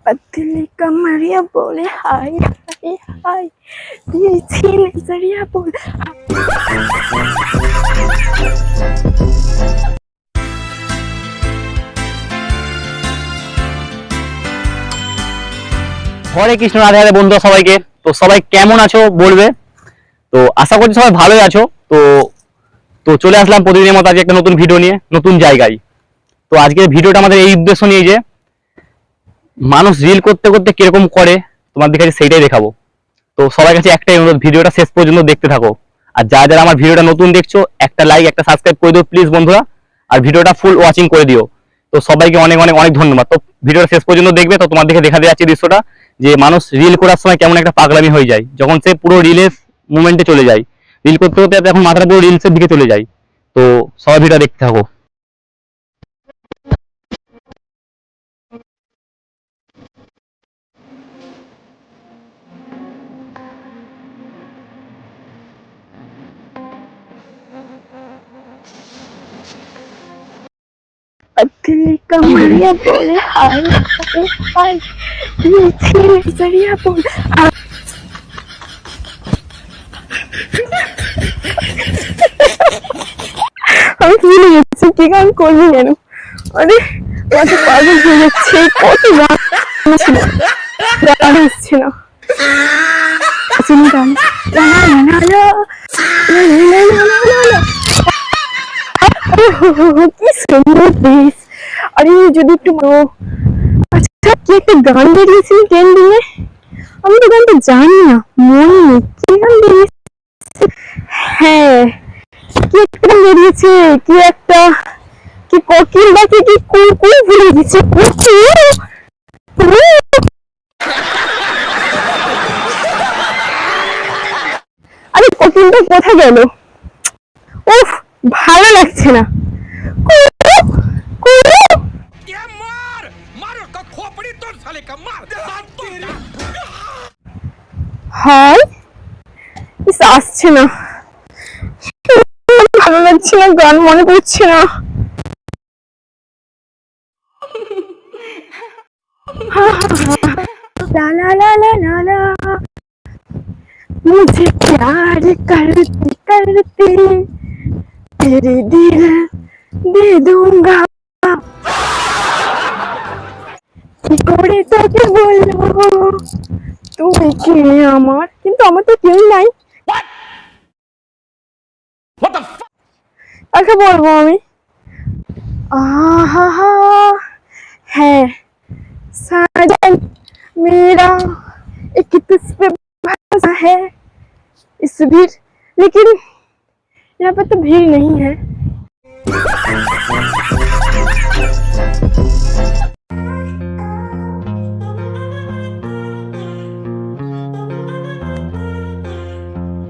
पतली कमरिया बोले हाय हाय हाय, तिरछी नजरिया बोले হরে কৃষ্ণ, রাধে রাধে বন্ধুরা সবাইকে। তো সবাই কেমন আছো বলবে। তো আশা করছি সবাই ভালোই আছো। তো তো চলে আসলাম প্রতিদিনের মতো আজকে একটা নতুন ভিডিও নিয়ে, নতুন জায়গায়। তো আজকের ভিডিওটা আমাদের এই উদ্দেশ্য নিয়ে যে মানুষ রিল করতে করতে কিরকম করে তোমাদের কাছে সেইটাই দেখাবো। তো সবার কাছে একটাই অনুরোধ, ভিডিওটা শেষ পর্যন্ত দেখতে থাকো। আর যারা যারা আমার ভিডিওটা নতুন দেখছো, একটা লাইক একটা সাবস্ক্রাইব করে দিও প্লিজ বন্ধুরা, আর ভিডিওটা ফুল ওয়াচিং করে দিও। তো সবাইকে অনেক অনেক অনেক ধন্যবাদ। তো ভিডিওটা শেষ পর্যন্ত দেখবে। তো তোমাদেরকে দেখাতে যাচ্ছি দৃশ্যটা, যে মানুষ রিল করার সময় কেমন একটা পাগলামি হয়ে যায় যখন সে পুরো রিলের মুভমেন্টে চলে যায়। রিল করতে করতে এখন মাথাটা পুরো রিলসের দিকে চলে যায়। তো সবাই ভিডিওটা দেখতে থাকো। पतली कमरिया बोले हाय हाय हाय, तिरछी नजरिया बोले আমি ভুলে গেছি কি গান করবি কেন। মানে আমাকে পাগল হয়ে যাচ্ছে, কত গান ছিল গান আসছে না। চিনি গান কি সুন্দর দেশ। আরে যদি একটু আচ্ছা কি একটা গান বেরিয়েছিল ট্রেন্ডিং এ, আমি তো গানটা জানি না, মনে নেই কি গান বেরিয়েছে। হ্যাঁ কি একটা গান বেরিয়েছে, কি একটা কি কোকিল ডাকে কি কুকুর ভুলে গেছে, আরে কোকিলটা কোথায় গেল। উফ ভালো লাগছে না। হাই আসছে না, ভালো লাগছে না, গান মনে পড়ছে না। লা লা লা লা লা লা, मुझे प्यार करते करते तेरे दिल दे दूंगा, কি করে তোকে বলবো তুমি কে আমার, কিন্তু আমার তো কেউ নাই, কাকে বলবো আমি। आहा है साजन मेरा एक तुझ पे भरोसा है, इस भीड़, लेकिन यहाँ पे तो भीड़ नहीं है।